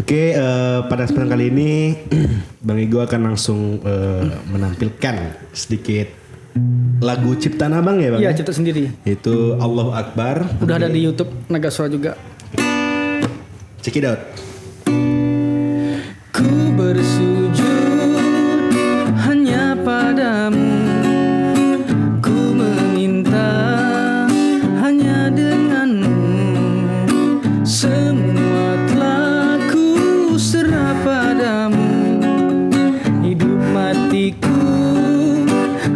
Oke, pada kesempatan kali ini Bang Igo akan langsung menampilkan sedikit lagu ciptaan Abang ya Bang? Iya, cipta sendiri. Itu Allahu Akbar. Udah ada di YouTube Nagasura juga. Check it out. Ku bersujud hanya padamu, ku meminta hanya denganmu, semua telah ku serah padamu, hidup matiku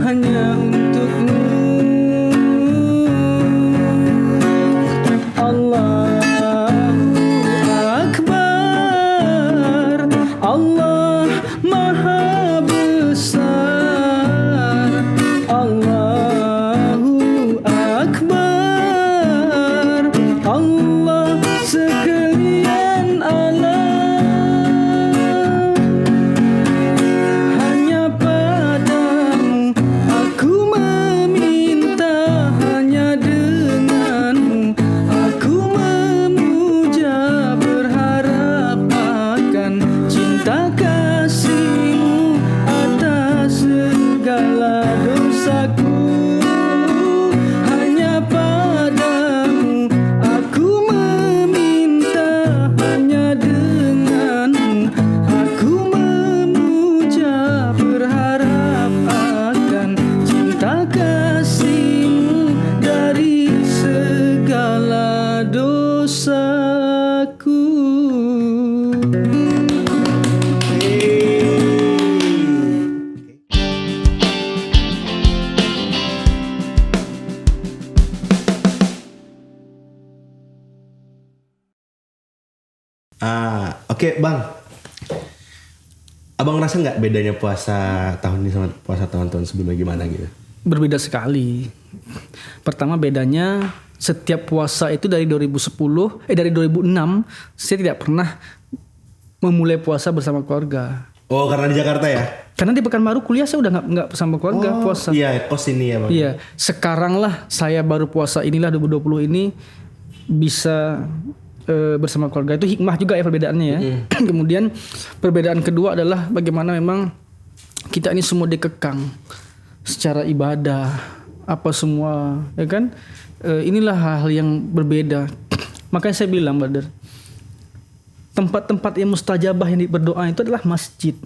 hanya untukmu. Allah Maha Besar, Allahu Akbar, Allah sekalian alam. Hanya padamu aku meminta, hanya denganmu aku memuja, berharap akan cinta kasihmu atas segala dosaku. Hanya padamu aku meminta, hanya denganmu aku memuja, berharap akan cinta kasihmu dari segala dosaku. Oke Bang, Abang ngerasa nggak bedanya puasa tahun ini sama puasa tahun-tahun sebelumnya gimana gitu? Berbeda sekali. Pertama bedanya setiap puasa itu dari 2006 saya tidak pernah memulai puasa bersama keluarga. Oh karena di Jakarta ya? Karena di Pekanbaru kuliah saya udah nggak bersama keluarga puasa. Iya kos ini ya Bang. Iya, sekarang lah saya baru puasa inilah 2020 ini bisa bersama keluarga. Itu hikmah juga ya perbedaannya ya. Kemudian perbedaan kedua adalah bagaimana memang kita ini semua dikekang secara ibadah apa semua ya kan. Inilah hal-hal yang berbeda. Makanya saya bilang brother, tempat-tempat yang mustajabah yang berdoa itu adalah masjid.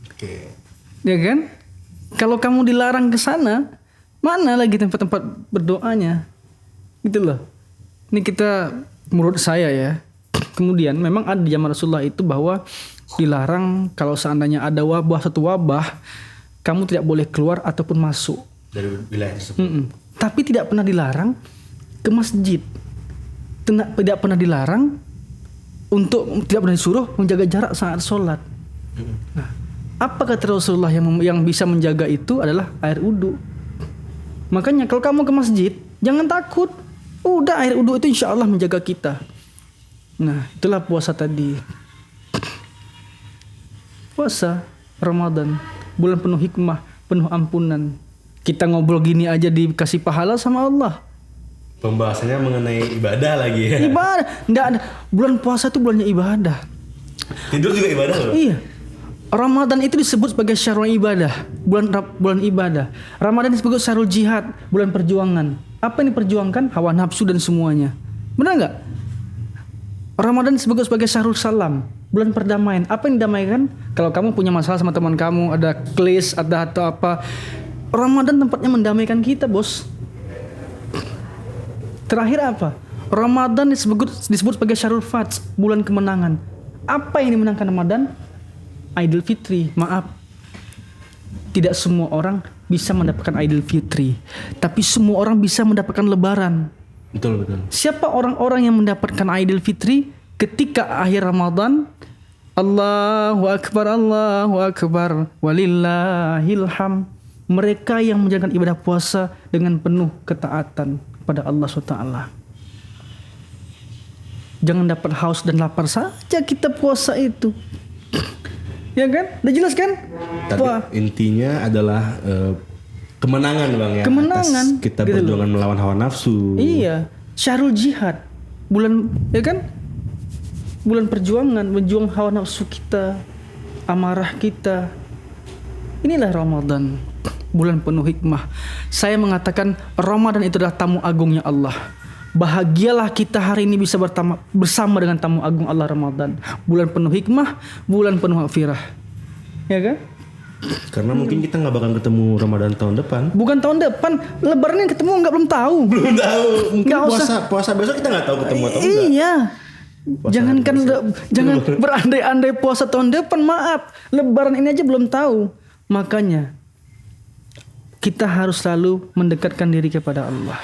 Oke. Ya kan? Kalau kamu dilarang ke sana, mana lagi tempat-tempat berdoanya? Gitu loh. Ini kita menurut saya ya. Kemudian memang ada di zaman Rasulullah itu bahwa dilarang kalau seandainya ada wabah, satu wabah, kamu tidak boleh keluar ataupun masuk Dari wilayah tersebut. Tapi tidak pernah dilarang ke masjid. Tidak pernah dilarang untuk, tidak pernah disuruh menjaga jarak saat sholat. Nah, apa kata Rasulullah yang bisa menjaga itu adalah air wudu. Makanya kalau kamu ke masjid jangan takut. Udah air wudu itu insya Allah menjaga kita. Nah itulah puasa tadi. Puasa Ramadan, bulan penuh hikmah, penuh ampunan. Kita ngobrol gini aja dikasih pahala sama Allah. Pembahasannya mengenai ibadah lagi ya. Ibadah, enggak ada. Bulan puasa itu bulannya ibadah. Tidur juga ibadah loh. Iya. Ramadan itu disebut sebagai syahrul ibadah, bulan ibadah. Ramadan disebut syahrul jihad, bulan perjuangan. Apa yang diperjuangkan? Hawa nafsu dan semuanya. Benar nggak? Ramadan disebut sebagai syahrul salam, bulan perdamaian. Apa yang didamaikan? Kalau kamu punya masalah sama teman kamu, ada klis, ada atau apa, Ramadan tempatnya mendamaikan kita, bos. Terakhir apa? Ramadan disebut sebagai syahrul fath, bulan kemenangan. Apa yang dimenangkan Ramadan? Idul Fitri. Maaf, tidak semua orang bisa mendapatkan Idul Fitri, tapi semua orang bisa mendapatkan Lebaran. Betul. Siapa orang-orang yang mendapatkan Idul Fitri ketika akhir Ramadan? Allahu Akbar, walillahil hamd. Mereka yang menjalankan ibadah puasa dengan penuh ketaatan kepada Allah SWT. Jangan dapat haus dan lapar saja kita puasa itu. Ya kan? Udah jelas kan? Tapi intinya adalah kemenangan Bang ya. Kemenangan. Atas kita gitu berjuangan melawan hawa nafsu. Iya. Syahrul jihad. Bulan, ya kan? bulan perjuangan, berjuang hawa nafsu kita, amarah kita. Inilah Ramadan, bulan penuh hikmah. Saya mengatakan Ramadan itu adalah tamu agungnya Allah. Bahagialah kita hari ini bisa bersama dengan tamu agung Allah Ramadan. Bulan penuh hikmah, bulan penuh maghfirah. Ya kan? Karena mungkin kita nggak bakal ketemu Ramadan tahun depan. Bukan tahun depan, Lebaran yang ketemu belum tahu. Belum tahu. Mungkin Nggak usah. puasa besok kita nggak tahu ketemu atau enggak. Iya. Jangan berandai-andai puasa tahun depan, maaf. Lebaran ini aja belum tahu. Makanya kita harus selalu mendekatkan diri kepada Allah.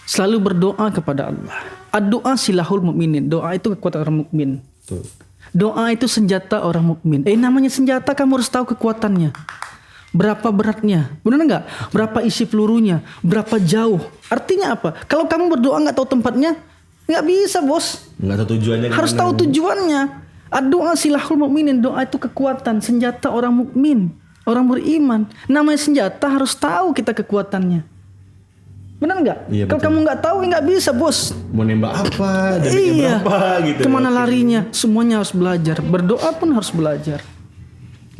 Selalu berdoa kepada Allah. Doa silahul mukminin. Doa itu kekuatan orang mukmin. Tuh. Doa itu senjata orang mukmin. Namanya senjata, kamu harus tahu kekuatannya. Berapa beratnya? Benar nggak? Berapa isi pelurunya? Berapa jauh? Artinya apa? Kalau kamu berdoa nggak tahu tempatnya, nggak bisa, bos. Nggak tahu tujuannya. Harus tahu tujuannya. Doa silahul mukminin. Doa itu kekuatan, senjata orang mukmin, orang beriman. Namanya senjata, harus tahu kita kekuatannya. Benar nggak? Iya, kalau kamu nggak tahu, nggak bisa, bos. Mau nembak apa? Dan berapa gitu. Kemana larinya? Semuanya harus belajar. Berdoa pun harus belajar.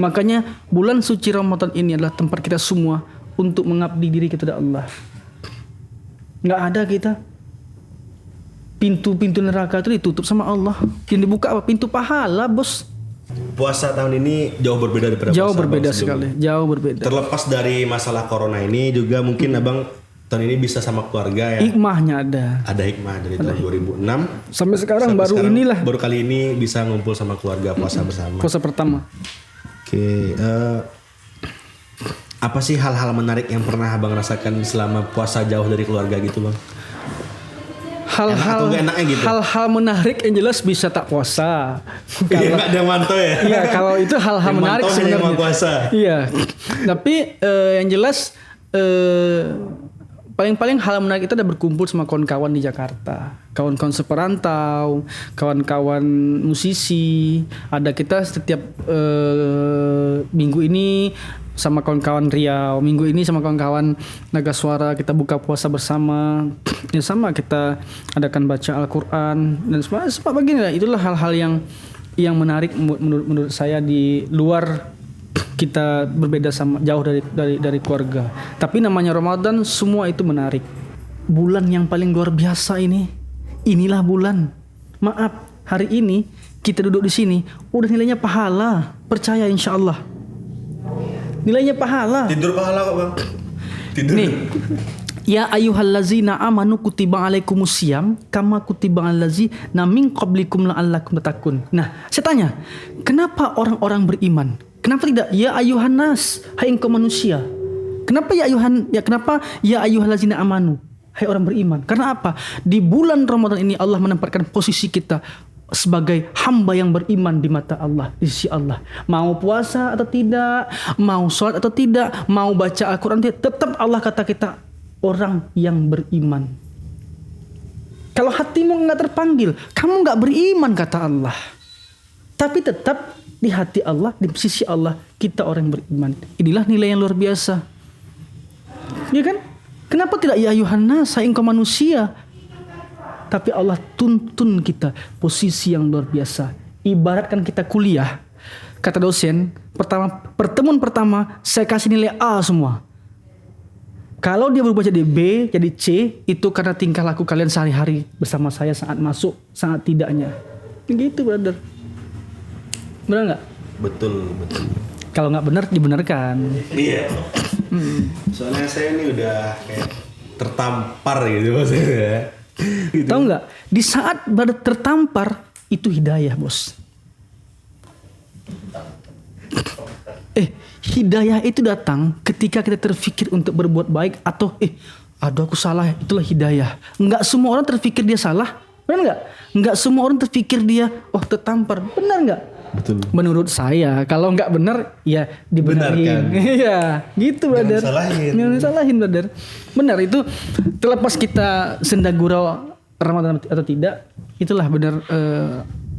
Makanya bulan suci Ramadan ini adalah tempat kita semua untuk mengabdi diri kepada Allah. Nggak ada kita. Pintu-pintu neraka itu ditutup sama Allah. Yang dibuka apa? Pintu pahala, bos. Puasa tahun ini jauh berbeda daripada Jauh puasa berbeda abang sekali. sebelumnya. Jauh berbeda. Terlepas dari masalah corona ini juga mungkin abang tahun ini bisa sama keluarga ya. Hikmahnya ada. Ada hikmah dari tahun 2006 Sampai sekarang baru kali ini bisa ngumpul sama keluarga puasa bersama. Puasa pertama. Oke, apa sih hal-hal menarik yang pernah abang rasakan selama puasa jauh dari keluarga gitu bang? Hal-hal menarik yang jelas bisa tak puasa. Iya, nggak ada yang mantau ya. Iya, kalau itu hal-hal menarik sebenarnya. Puasa. Iya. Tapi yang jelas paling hal menarik itu ada berkumpul sama kawan-kawan di Jakarta, kawan-kawan seperantau, kawan-kawan musisi. Ada kita setiap minggu ini sama kawan-kawan Riau, minggu ini sama kawan-kawan Naga Suara kita buka puasa bersama. Ya sama, kita adakan baca Al-Quran dan semua begini lah. Itulah hal-hal yang menarik menurut saya di luar kita berbeda sama jauh dari keluarga. Tapi namanya Ramadan, semua itu menarik. Bulan yang paling luar biasa ini. Inilah bulan. Maaf, hari ini kita duduk di sini udah nilainya pahala. Percaya insya Allah. Nilainya pahala. Tidur pahala kok bang. Tidur. Nih. Ya ayyuhallazina amanu kutiba alaikumusiyam kama kutiba allazina min qablikum la'allakum tattaqun. Nah, saya tanya, kenapa orang-orang beriman? Kenapa tidak ya ayuhan nas, hai engkau manusia? Kenapa ya ayyuhallazina amanu, hai orang beriman? Karena apa? Di bulan Ramadan ini Allah menempatkan posisi kita sebagai hamba yang beriman di mata Allah, di sisi Allah. Mau puasa atau tidak, mau sholat atau tidak, mau baca Al-Quran, tetap Allah kata kita orang yang beriman. Kalau hatimu nggak terpanggil, kamu nggak beriman kata Allah. Tapi tetap di hati Allah, di sisi Allah, kita orang yang beriman. Inilah nilai yang luar biasa. Ya kan? Kenapa tidak ya ayuhan nas, hai engkau manusia? Tapi Allah tuntun kita posisi yang luar biasa. Ibaratkan kita kuliah, kata dosen, pertemuan pertama saya kasih nilai A semua. Kalau dia berubah jadi B, jadi C, itu karena tingkah laku kalian sehari-hari bersama saya saat masuk, saat tidaknya. Begitu, brother. Benar nggak? Betul. Kalau nggak benar, dibenarkan. Iya. Soalnya saya ini udah kayak tertampar gitu maksudnya. Gitu. Tahu nggak? Di saat brother tertampar, itu hidayah, bos. Hidayah itu datang ketika kita terfikir untuk berbuat baik atau aduh aku salah, itulah hidayah. Enggak semua orang terfikir dia salah, benar enggak? Enggak semua orang terfikir dia tertampar, benar enggak? Betul. Menurut saya, kalau enggak benar ya dibenarkan. Iya, gitu brother. Jangan salahin brother. Benar itu, terlepas kita senda gurau Ramadan atau tidak, itulah benar.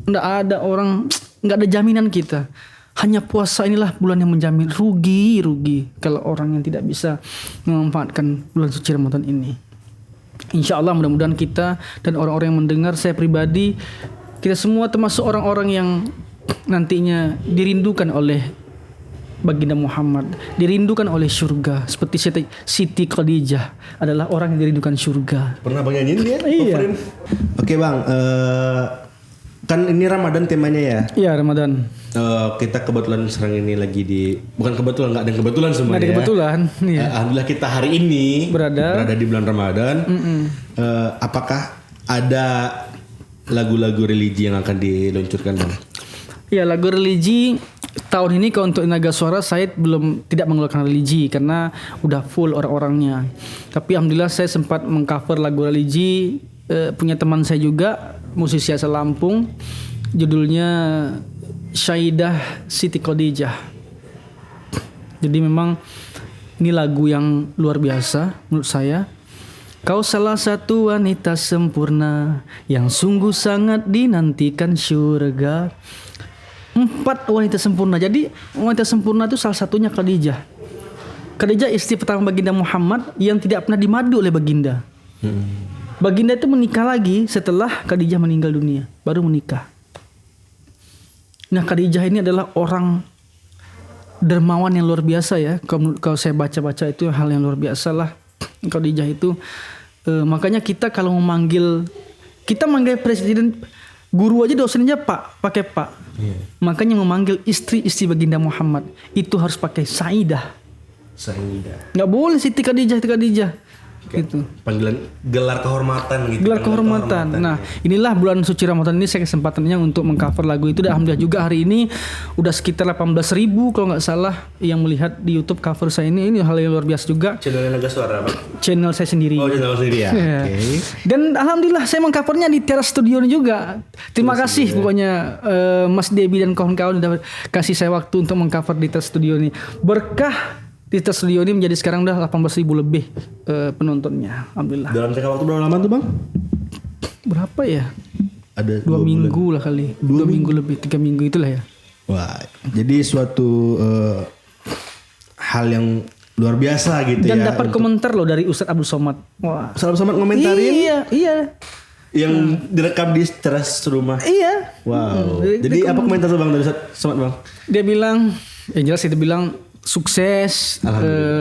Enggak ada orang, enggak ada jaminan kita. Hanya puasa inilah bulan yang menjamin. Rugi kalau orang yang tidak bisa memanfaatkan bulan suci Ramadan ini. Insya Allah mudah-mudahan kita dan orang-orang yang mendengar, saya pribadi Kita semua termasuk orang-orang yang nantinya dirindukan oleh baginda Muhammad, dirindukan oleh surga. Seperti Siti Khadijah adalah orang yang dirindukan surga. Pernah Bang nyanyiin dia? Iya. Coverin? Oke Bang, kan ini Ramadan temanya ya. Iya, Ramadan. Kita kebetulan sekarang ini lagi bukan kebetulan, nggak ada yang kebetulan semuanya. Nggak ada kebetulan. Iya. Alhamdulillah kita hari ini berada di bulan Ramadan. Apakah ada lagu-lagu religi yang akan diluncurkan Bang? Ya, lagu religi tahun ini kalau untuk Naga Suara saya tidak mengeluarkan religi karena udah full orang-orangnya. Tapi alhamdulillah saya sempat mengcover lagu religi punya teman saya juga, musisi asal Lampung. Judulnya Syaidah Siti Khadijah. Jadi memang ini lagu yang luar biasa menurut saya. Kau salah satu wanita sempurna yang sungguh sangat dinantikan surga. 4 wanita sempurna. Jadi wanita sempurna itu salah satunya Khadijah. Khadijah istri pertama baginda Muhammad yang tidak pernah dimadu oleh baginda. Baginda itu menikah lagi setelah Khadijah meninggal dunia, baru menikah. Nah, Khadijah ini adalah orang dermawan yang luar biasa ya. Kalau saya baca-baca itu hal yang luar biasa lah. Khadijah itu makanya kita kalau memanggil, kita manggil presiden, guru aja dosennya Pak, pakai Pak. Makanya memanggil istri-istri baginda Muhammad itu harus pakai Saidah. Nggak boleh Siti Khadijah. Gitu. Panggilan gelar kehormatan gitu. Gelar kehormatan. Nah, inilah bulan suci Ramadan ini saya kesempatannya untuk mengcover lagu itu. Dan alhamdulillah juga hari ini udah sekitar 18.000 kalau nggak salah yang melihat di YouTube cover saya ini. Ini hal yang luar biasa juga. Channel Naga Suara Bang? Channel saya sendiri. Oh, channel sendiri ya. Okay. Dan alhamdulillah saya mengcovernya di teras studio ini juga. Terima kasih pokoknya Mas Debi dan kawan-kawan udah kasih saya waktu untuk mengcover di teras studio ini. Berkah di teras studio ini menjadi sekarang udah 18.000 lebih penontonnya. Alhamdulillah. Dalam jangka waktu berapa lama tuh Bang? Berapa ya? Ada 2 minggu lah kali. 2 minggu lebih, 3 minggu itulah ya. Wah, jadi suatu hal yang luar biasa gitu Dan ya. dapat komentar loh dari Ustadz Abdul Somad. Wah. Salam Somad ngomentarin. Iya. Yang direkam di teras rumah. Iya. Wow. Jadi apa komentar tuh Bang dari Ustadz Somad Bang? Dia bilang, yang jelas dia bilang sukses,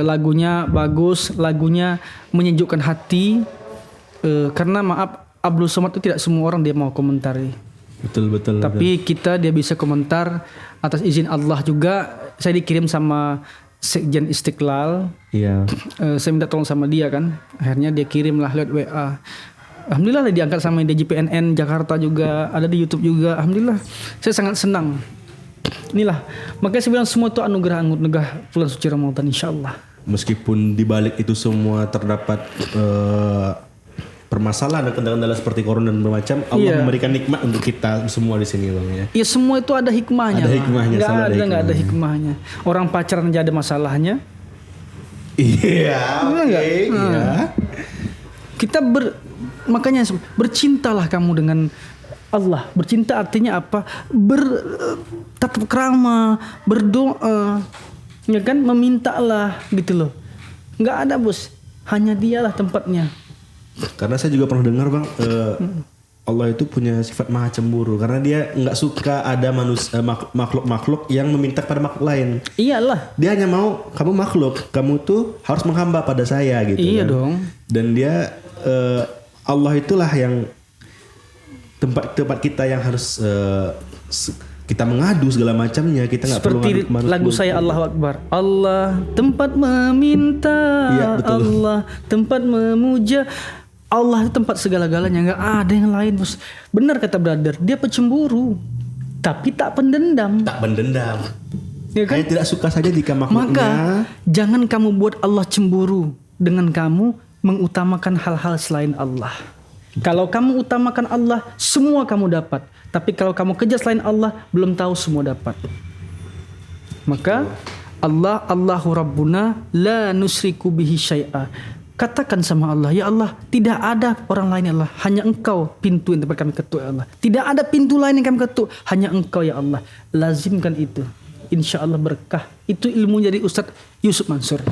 lagunya bagus, lagunya menyejukkan hati. Karena maaf, Abdul Somad itu tidak semua orang dia mau komentari. Betul. Tapi dia bisa komentar atas izin Allah juga. Saya dikirim sama Sekjen Istiqlal. Iya. Saya minta tolong sama dia kan. Akhirnya dia kirim lah lewat WA. Alhamdulillah lah diangkat sama DJPNN Jakarta juga, ada di YouTube juga. Alhamdulillah. Saya sangat senang. Inilah, makanya saya bilang semua itu anugerah bulan suci Ramadan insyaallah. Meskipun di balik itu semua terdapat permasalahan dan kendala-kendala seperti corona dan bermacam, Allah memberikan nikmat untuk kita semua di sini Bang ya. Iya, semua itu ada hikmahnya. Ada hikmahnya, nggak ada hikmahnya. Orang pacaran aja ada masalahnya. Iya. Iya. Kita makanya bercintalah kamu dengan Allah. Bercinta artinya apa? Bertatap krama, berdoa, ya kan, memintalah gitu loh. Nggak ada bos, hanya dialah tempatnya. Karena saya juga pernah dengar Bang, Allah itu punya sifat maha cemburu karena dia nggak suka ada makhluk-makhluk yang meminta kepada makhluk lain. Iyalah. Dia hanya mau kamu makhluk, kamu tuh harus menghamba pada saya gitu. Iya kan? Dong. Dan dia Allah itulah yang tempat kita yang harus kita mengadu segala macamnya. Kita nggak perlu seperti lagu saya Allahu Akbar. Allah tempat meminta, ya, Allah tempat memuja. Allah itu tempat segala-galanya, nggak ada yang lain bos. Benar kata brother, dia pecemburu tapi tak pendendam. Ya kan? Hanya tidak suka saja jika makhluknya. Maka jangan kamu buat Allah cemburu dengan kamu mengutamakan hal-hal selain Allah. Kalau kamu utamakan Allah, semua kamu dapat. Tapi kalau kamu kejar selain Allah, belum tahu semua dapat. Maka Allahu Rabbuna la nusriku bihi syai'a. Katakan sama Allah, ya Allah, tidak ada orang lain ya Allah, hanya Engkau pintu yang tempat kami ketuk ya Allah. Tidak ada pintu lain yang kami ketuk, hanya Engkau ya Allah. Lazimkan itu. Insya Allah berkah. Itu ilmu dari Ustadz Yusuf Mansur.